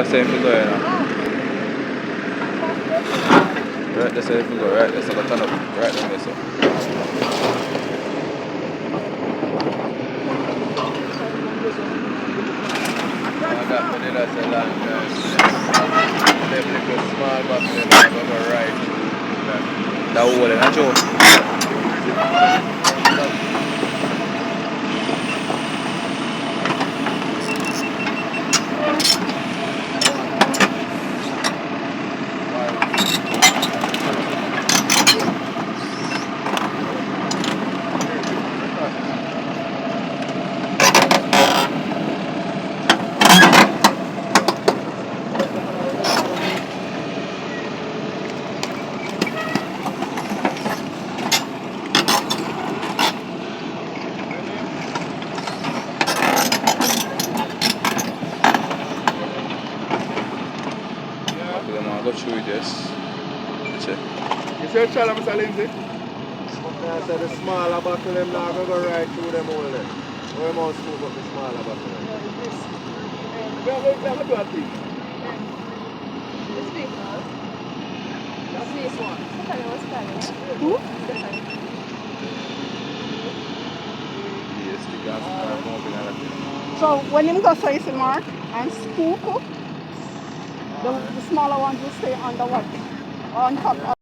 that's the same to go, you know. Right, that's the same to go, right, that's like a ton up, right there, so. That for the last long time. Them little small box, them have a right. That hole in a joke. Go through this. Check. You see a challenge, Mr. Lindsay? I said the smaller bottle them now go right through them all there. Or you must scoop up the smaller bottle. We have to do a thing. This big one. That's this one. Stephanie was planning. Who? Stephanie. Yes, the gas moving and everything. So when him go so you see mark and scoop up, the smaller ones will stay on the what? On top of